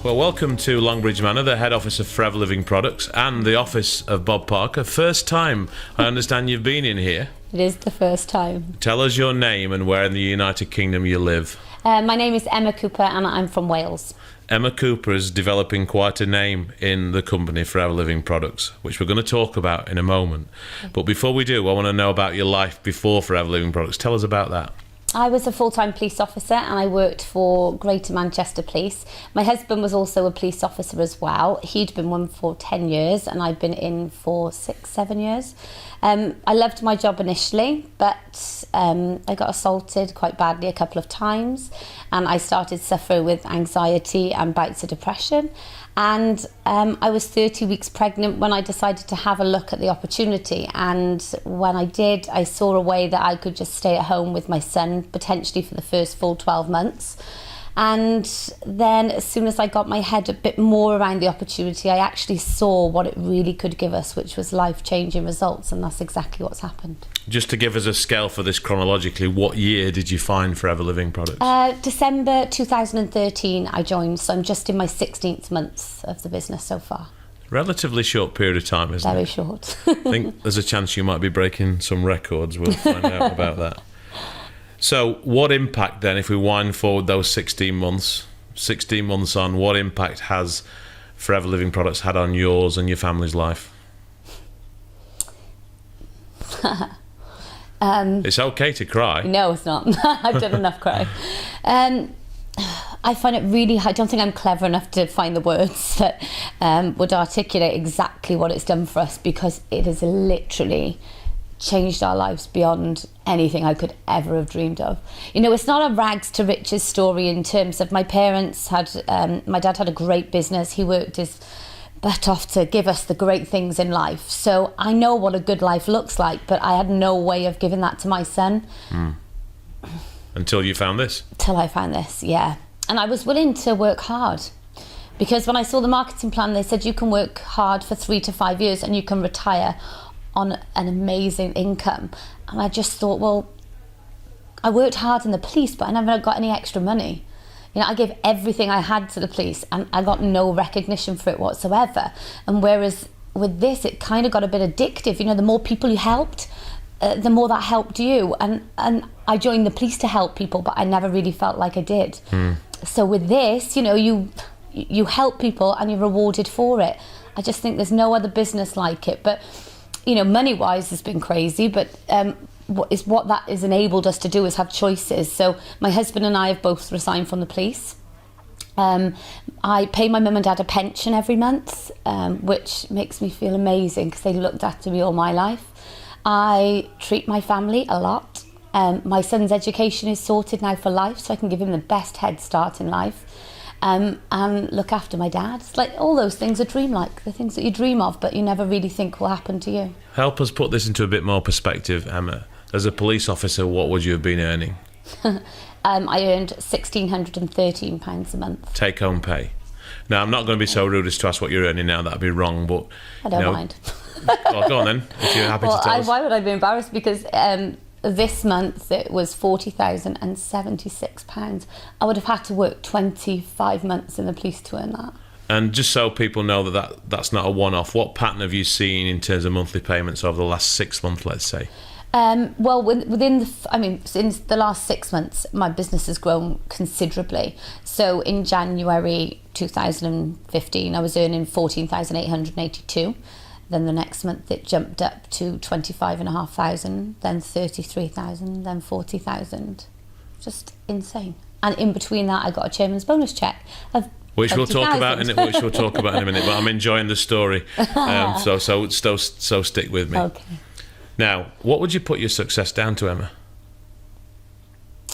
Well, welcome to Longbridge Manor, the head office of Forever Living Products and the office of Bob Parker. First time I understand you've been in here. It is the first time. Tell us your name and where in the United Kingdom you live. My name is Emma Cooper and I'm from Wales. Emma Cooper is developing quite a name in the company Forever Living Products, which we're going to talk about in a moment. But before we do, I want to know about your life before Forever Living Products. Tell us about that. I was a full-time police officer and I worked for Greater Manchester Police. My husband was also a police officer as well. He'd been one for 10 years and I'd been in for 6-7 years. I loved my job initially, but I got assaulted quite badly a couple of times and I started suffering with anxiety and bouts of depression. And I was 30 weeks pregnant when I decided to have a look at the opportunity. And when I did, I saw a way that I could just stay at home with my son, potentially for the first full 12 months. And then as soon as I got my head a bit more around the opportunity, I actually saw what it really could give us, which was life-changing results. And that's exactly what's happened. Just to give us a scale for this chronologically, what year did you find Forever Living Products? December 2013 I joined, so I'm just in my 16th month of the business so far. Relatively short period of time, isn't it? Very short. I think there's a chance you might be breaking some records. We'll find out about that. So what impact then, if we wind forward those 16 months on, what impact has Forever Living Products had on yours and your family's life? It's okay to cry. No, it's not. I've done enough crying. I find it really, I don't think I'm clever enough to find the words that would articulate exactly what it's done for us, because it has literally changed our lives beyond anything I could ever have dreamed of. You know, it's not a rags to riches story in terms of my parents had, my dad had a great business. He worked his butt off to give us the great things in life. So I know what a good life looks like, but I had no way of giving that to my son. Until you found this? Till I found this, yeah. And I was willing to work hard. Because when I saw the marketing plan, they said you can work hard for 3 to 5 years and you can retire on an amazing income. And I just thought, well, I worked hard in the police, but I never got any extra money. You know, I gave everything I had to the police and I got no recognition for it whatsoever. And whereas with this, it kind of got a bit addictive. You know, the more people you helped, the more that helped you. And I joined the police to help people, but I never really felt like I did. So with this, you know, you help people and you're rewarded for it. I just think there's no other business like it. But you know, money-wise has been crazy, but what that has enabled us to do is have choices. So my husband and I have both resigned from the police. I pay my mum and dad a pension every month, which makes me feel amazing because they looked after me all my life. I treat my family a lot. My son's education is sorted now for life, so I can give him the best head start in life. And look after my dad. It's like all those things are dreamlike, the things that you dream of but you never really think will happen to you. Help us put this into a bit more perspective, Emma. As a police officer, what would you have been earning? I earned £1,613 a month. Take home pay. Now, I'm not going to be so rude as to ask what you're earning now, that'd be wrong, but I don't mind. Well, go on then, if you're happy to tell us. Why would I be embarrassed? Because this month it was £40,076. I would have had to work 25 months in the police to earn that. And just so people know that's not a one-off, what pattern have you seen in terms of monthly payments over the last 6 months, let's say? Well, since the last 6 months, my business has grown considerably. So in January 2015, I was earning £14,882. Then the next month it jumped up to 25,500, then 33,000, then 40,000. Just insane. And in between that, I got a chairman's bonus check of which we'll talk about in a minute. But I'm enjoying the story, so stick with me. Okay. Now, what would you put your success down to, Emma?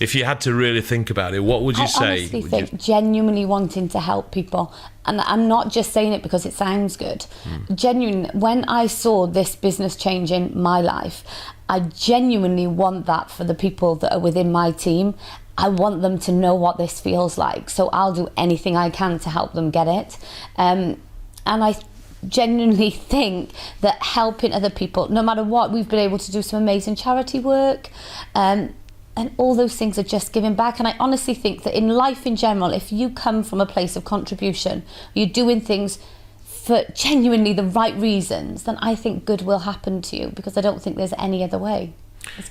If you had to really think about it, what would you say? I honestly think genuinely wanting to help people. And I'm not just saying it because it sounds good. Genuinely, when I saw this business change in my life, I genuinely want that for the people that are within my team. I want them to know what this feels like. So I'll do anything I can to help them get it. And I genuinely think that helping other people, no matter what, we've been able to do some amazing charity work. And all those things are just giving back. And I honestly think that in life in general, if you come from a place of contribution, you're doing things for genuinely the right reasons, then I think good will happen to you, because I don't think there's any other way.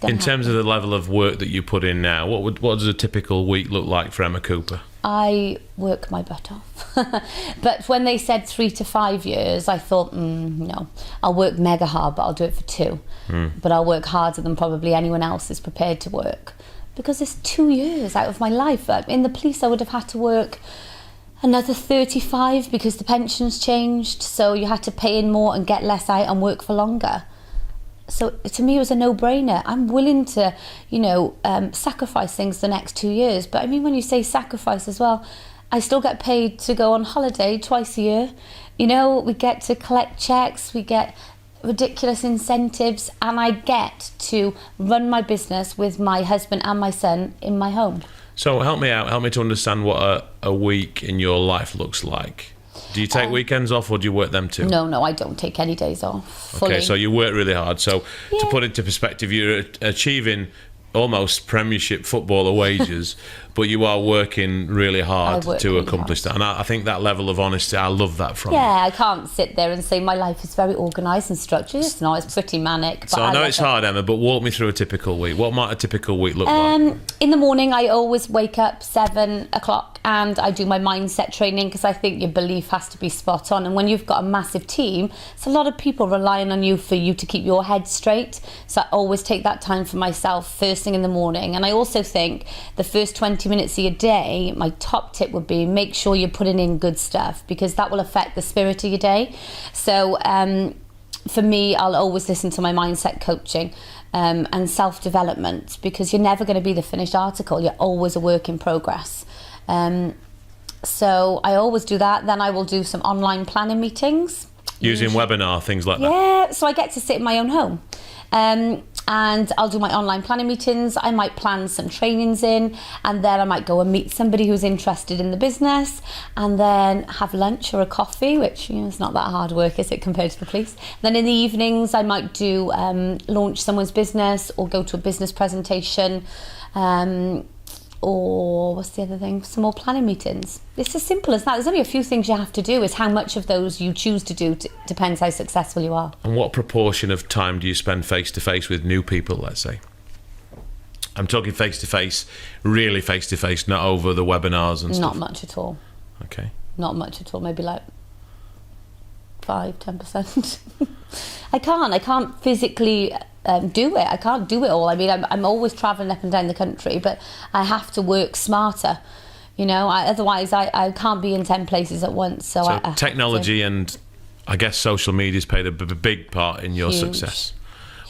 In terms of the level of work that you put in now, what does a typical week look like for Emma Cooper? I work my butt off. But when they said 3 to 5 years, I thought, no, I'll work mega hard, but I'll do it for 2. But I'll work harder than probably anyone else is prepared to work, because it's 2 years out of my life. In the police, I would have had to work another 35 because the pensions changed, so you had to pay in more and get less out and work for longer. So to me, it was a no-brainer. I'm willing to, sacrifice things the next 2 years. But I mean, when you say sacrifice as well, I still get paid to go on holiday twice a year. We get to collect checks, we get ridiculous incentives, and I get to run my business with my husband and my son in my home. So help me out. Help me to understand what a week in your life looks like. Do you take weekends off, or do you work them too? No, I don't take any days off. Fully. Okay, so you work really hard. So to put into perspective, you're achieving almost Premiership footballer wages, but you are working really hard to accomplish that. And I think that level of honesty, I love that from you. I can't sit there and say my life is very organised and structured. It's not, it's pretty manic. But So I know it's hard, Emma, but walk me through a typical week. What might a typical week look like? In the morning, I always wake up 7 o'clock and I do my mindset training, because I think your belief has to be spot on. And when you've got a massive team, it's a lot of people relying on you for you to keep your head straight. So I always take that time for myself first thing in the morning. And I also think the first 20 minutes of your day, my top tip would be make sure you're putting in good stuff, because that will affect the spirit of your day. So for me, I'll always listen to my mindset coaching and self-development, because you're never going to be the finished article. You're always a work in progress. So I always do that. Then I will do some online planning meetings. Using webinar, things like that? Yeah, so I get to sit in my own home. And I'll do my online planning meetings. I might plan some trainings in, and then I might go and meet somebody who's interested in the business, and then have lunch or a coffee, which it's not that hard work, is it, compared to the police? Then in the evenings, I might do launch someone's business or go to a business presentation. Or what's the other thing? Some more planning meetings. It's as simple as that. There's only a few things you have to do. It's how much of those you choose to do depends how successful you are. And what proportion of time do you spend face-to-face with new people, let's say? I'm talking face-to-face, really face-to-face, not over the webinars and stuff. Not much at all. Okay. Not much at all. Maybe like 5-10%. I can't physically do it. I can't do it all. I mean, I'm always travelling up and down the country, but I have to work smarter. Otherwise I can't be in 10 places at once. So I technology and I guess social media's played a big part in your success.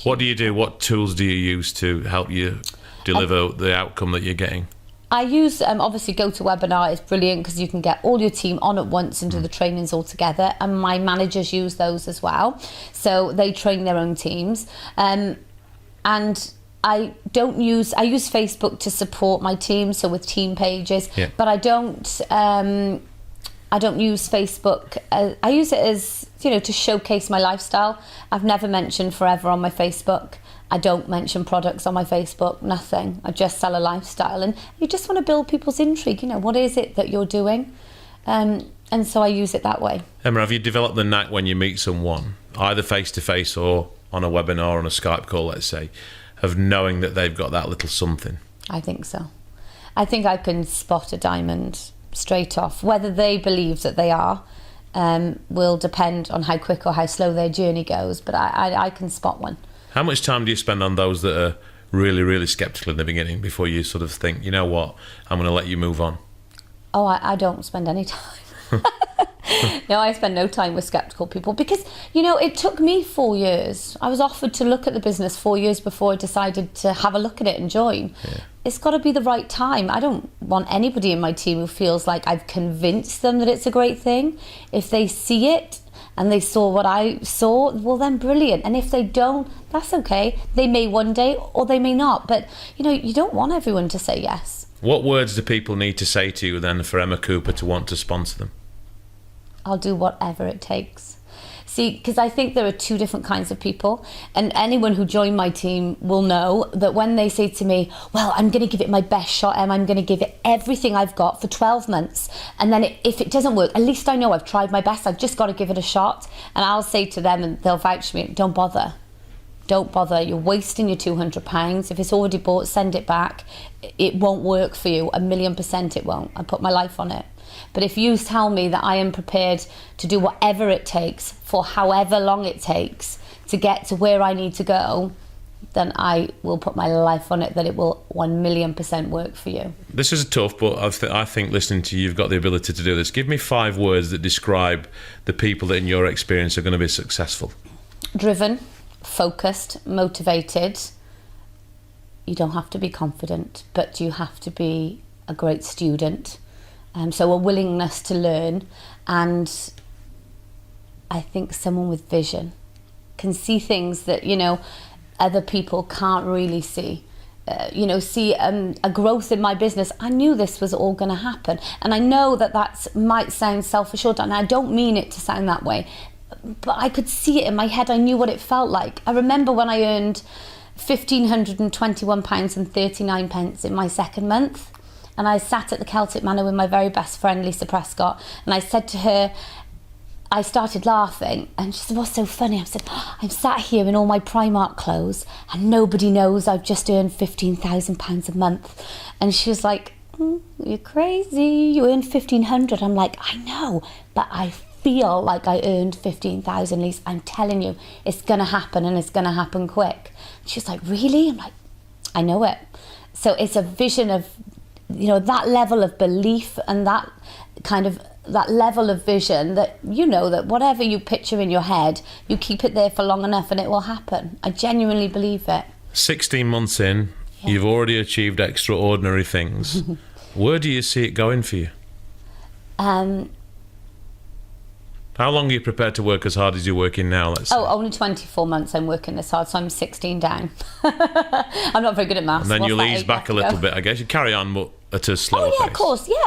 What do you do? What tools do you use to help you deliver the outcome that you're getting? I use, obviously, GoToWebinar is brilliant, because you can get all your team on at once and do the trainings all together. And my managers use those as well. So they train their own teams. And I use Facebook to support my team, so with team pages. Yeah. But I don't use Facebook. I use it as, to showcase my lifestyle. I've never mentioned Forever on my Facebook. I don't mention products on my Facebook, nothing. I just sell a lifestyle. And you just want to build people's intrigue. What is it that you're doing? And so I use it that way. Emma, have you developed the knack when you meet someone, either face-to-face or on a webinar or on a Skype call, let's say, of knowing that they've got that little something? I think so. I think I can spot a diamond straight off. Whether they believe that they are will depend on how quick or how slow their journey goes. But I can spot one. How much time do you spend on those that are really, really sceptical in the beginning before you sort of think, you know what, I'm going to let you move on? Oh, I don't spend any time. No, I spend no time with sceptical people, because, it took me 4 years. I was offered to look at the business 4 years before I decided to have a look at it and join. Yeah. It's got to be the right time. I don't want anybody in my team who feels like I've convinced them that it's a great thing. If they see it and they saw what I saw, well then brilliant. And if they don't, that's okay. They may one day or they may not. But, you don't want everyone to say yes. What words do people need to say to you then for Emma Cooper to want to sponsor them? I'll do whatever it takes. See, because I think there are two different kinds of people, and anyone who joined my team will know that when they say to me, well, I'm going to give it my best shot, Em, I'm going to give it everything I've got for 12 months, and then if it doesn't work, at least I know I've tried my best, I've just got to give it a shot. And I'll say to them, and they'll vouch for me, don't bother. Don't bother, you're wasting your £200. If it's already bought, send it back. It won't work for you, 1,000,000% it won't. I put my life on it. But if you tell me that I am prepared to do whatever it takes for however long it takes to get to where I need to go, then I will put my life on it that it will 1,000,000% work for you. This is tough, but I think listening to you, you've got the ability to do this. Give me 5 words that describe the people that in your experience are going to be successful. Driven, focused, motivated. You don't have to be confident, but you have to be a great student. So a willingness to learn, and I think someone with vision can see things that, you know, other people can't really see. See a growth in my business. I knew this was all going to happen, and I know that might sound self-assured, and I don't mean it to sound that way, but I could see it in my head. I knew what it felt like. I remember when I earned £1,521.39 in my second month. And I sat at the Celtic Manor with my very best friend, Lisa Prescott, and I said to her, I started laughing, and she said, what's so funny? I said, I'm sat here in all my Primark clothes, and nobody knows I've just earned £15,000 a month. And she was like, you're crazy, you earned 1,500. I'm like, I know, but I feel like I earned 15,000, Lisa. I'm telling you, it's going to happen, and it's going to happen quick. She's like, really? I'm like, I know it. So it's a vision of, you know, that level of belief and that level of vision that, you know, that whatever you picture in your head, you keep it there for long enough and it will happen. I genuinely believe it. 16 months in, You've already achieved extraordinary things. Where do you see it going for you? How long are you prepared to work as hard as you're working now, let's say? Only 24 months I'm working this hard, so I'm 16 down. I'm not very good at maths. And then you'll ease back a little bit, I guess. You carry on, but at a slower pace.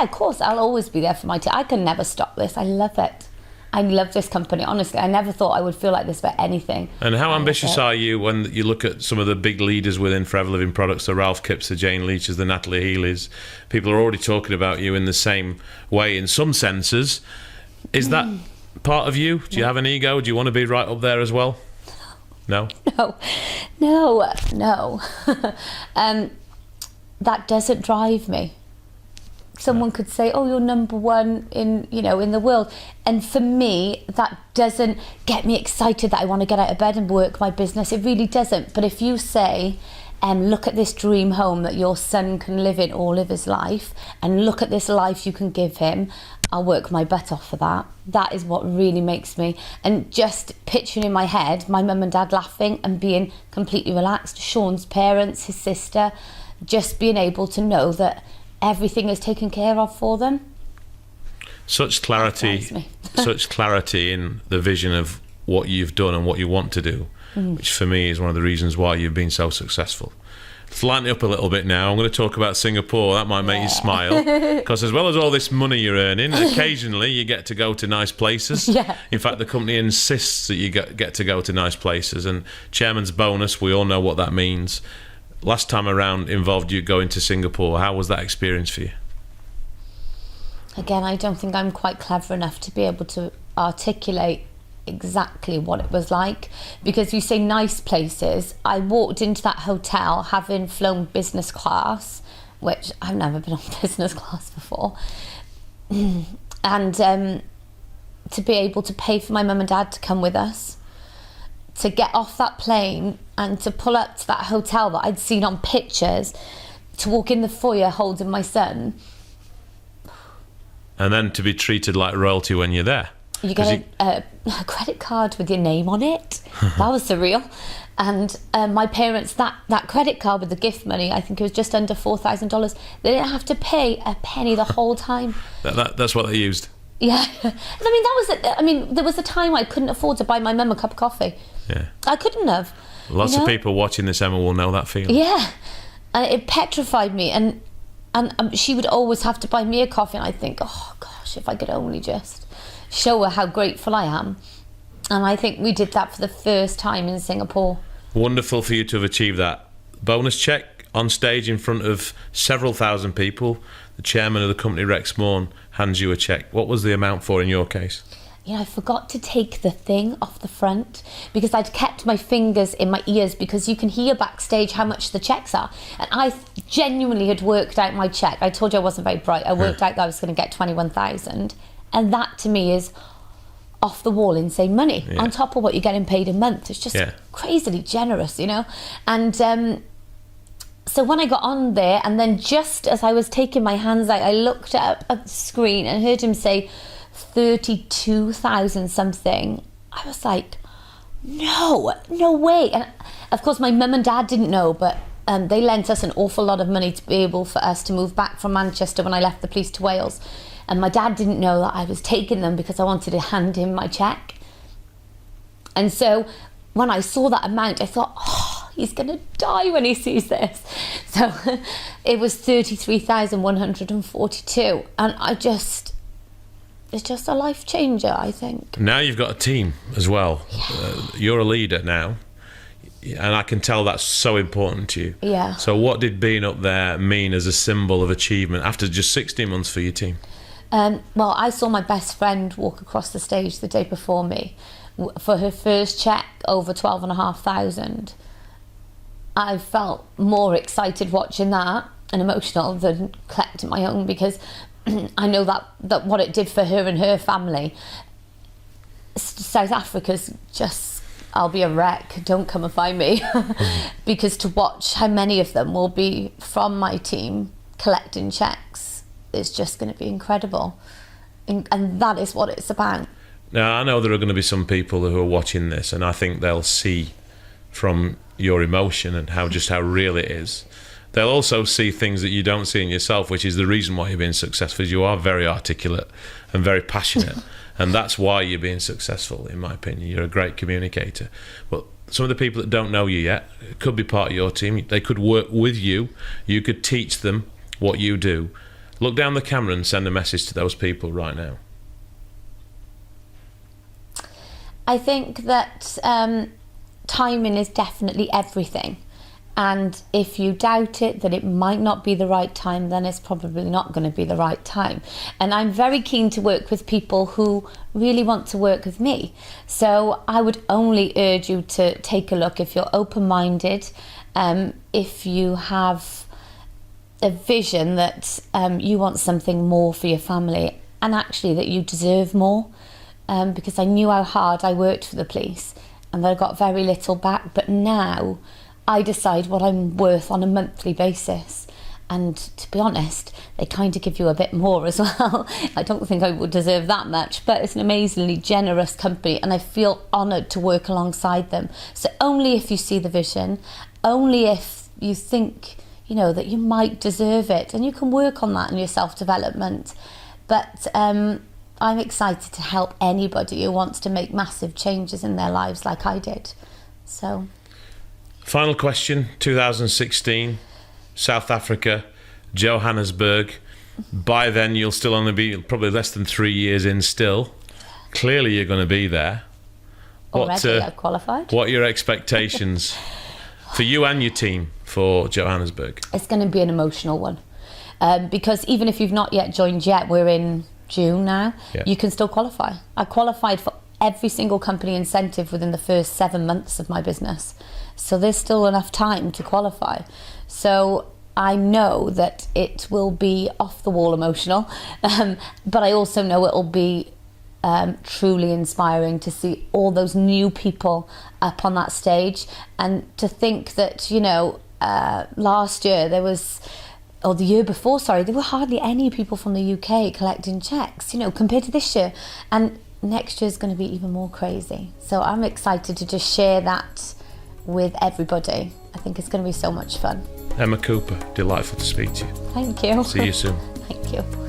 Of course. I'll always be there for my team. I can never stop this. I love it. I love this company, honestly. I never thought I would feel like this about anything. And how ambitious are you when you look at some of the big leaders within Forever Living Products, the Ralph Kipps, the Jane Leaches, the Natalie Healeys? People are already talking about you in the same way in some senses. Is that part of you? Do you have an ego? Do you want to be right up there as well? No? No. That doesn't drive me. Someone could say, oh, you're number one in the world. And for me, that doesn't get me excited that I want to get out of bed and work my business. It really doesn't. But if you say, look at this dream home that your son can live in all of his life, and look at this life you can give him, I'll work my butt off for that. That is what really makes me. And just picturing in my head my mum and dad laughing and being completely relaxed, Sean's parents, his sister, just being able to know that everything is taken care of for them. Such clarity in the vision of what you've done and what you want to do, which for me is one of the reasons why you've been so successful. Let's lighten it up a little bit now. I'm going to talk about Singapore. That might make you smile, because as well as all this money you're earning, occasionally you get to go to nice places. In fact, the company insists that you get to go to nice places, and chairman's bonus, we all know what that means. Last time around involved you going to Singapore. How was that experience for you? Again, I don't think I'm quite clever enough to be able to articulate exactly what it was like, because you say nice places. I walked into that hotel having flown business class, which I've never been on business class before, and to be able to pay for my mum and dad to come with us, to get off that plane and to pull up to that hotel that I'd seen on pictures, to walk in the foyer holding my son. And then to be treated like royalty when you're there. You get a credit card with your name on it. That was surreal. And my parents, that credit card with the gift money, I think it was just under $4,000. They didn't have to pay a penny the whole time. That's what they used. Yeah. There was a time I couldn't afford to buy my mum a cup of coffee. Yeah. I couldn't have. Lots of people watching this, Emma, will know that feeling. Yeah. And it petrified me. And she would always have to buy me a coffee. And I'd think, oh, gosh, if I could only just show her how grateful I am. And I think we did that for the first time in Singapore. Wonderful for you to have achieved that. Bonus check on stage in front of several thousand people. The chairman of the company, Rex Morn, hands you a check. What was the amount for in your case? I forgot to take the thing off the front because I'd kept my fingers in my ears, because you can hear backstage how much the checks are. And I genuinely had worked out my check. I told you I wasn't very bright. I worked out that I was going to get 21,000. And that to me is off the wall insane money on top of what you're getting paid a month. It's just crazily generous, And so when I got on there, and then just as I was taking my hands out, I looked up at the screen and heard him say 32,000 something. I was like, no way. And of course my mum and dad didn't know, but they lent us an awful lot of money to be able for us to move back from Manchester when I left the police to Wales. And my dad didn't know that I was taking them because I wanted to hand him my check. And so when I saw that amount, I thought, he's going to die when he sees this. So it was 33,142. And it's just a life changer, I think. Now you've got a team as well. You're a leader now. And I can tell that's so important to you. Yeah. So what did being up there mean as a symbol of achievement after just 16 months for your team? Well, I saw my best friend walk across the stage the day before me for her first check over 12,500. I felt more excited watching that and emotional than collecting my own, because I know that what it did for her and her family. South Africa's just, I'll be a wreck, don't come and find me. Because to watch how many of them will be from my team collecting checks is just going to be incredible. And that is what it's about. Now, I know there are going to be some people who are watching this, and I think they'll see from your emotion and how real it is. They'll also see things that you don't see in yourself, which is the reason why you're being successful. Is you are very articulate and very passionate, and that's why you're being successful, in my opinion. You're a great communicator. But some of the people that don't know you yet could be part of your team. They could work with you. You could teach them what you do. Look down the camera and send a message to those people right now. I think that timing is definitely everything. And if you doubt it, that it might not be the right time, then it's probably not going to be the right time. And I'm very keen to work with people who really want to work with me. So I would only urge you to take a look if you're open-minded, if you have a vision that you want something more for your family, and actually that you deserve more, because I knew how hard I worked for the police and that I got very little back, but now I decide what I'm worth on a monthly basis. And to be honest, they kind of give you a bit more as well. I don't think I would deserve that much, but it's an amazingly generous company and I feel honoured to work alongside them. So only if you see the vision, only if you think that you might deserve it, and you can work on that in your self-development. But I'm excited to help anybody who wants to make massive changes in their lives like I did. So, final question, 2016, South Africa, Johannesburg. By then you'll still only be probably less than 3 years in still. Clearly you're going to be there. Already I've qualified. What are your expectations for you and your team for Johannesburg? It's going to be an emotional one, because even if you've not yet joined yet, we're in June now, you can still qualify. I qualified for every single company incentive within the first 7 months of my business, so there's still enough time to qualify. So I know that it will be off the wall emotional, but I also know it will be truly inspiring to see all those new people up on that stage, and to think that last year there was, or the year before, sorry, there were hardly any people from the UK collecting checks, compared to this year. And next year is going to be even more crazy. So I'm excited to just share that with everybody. I think it's going to be so much fun. Emma Cooper, delightful to speak to you. Thank you. See you soon. Thank you.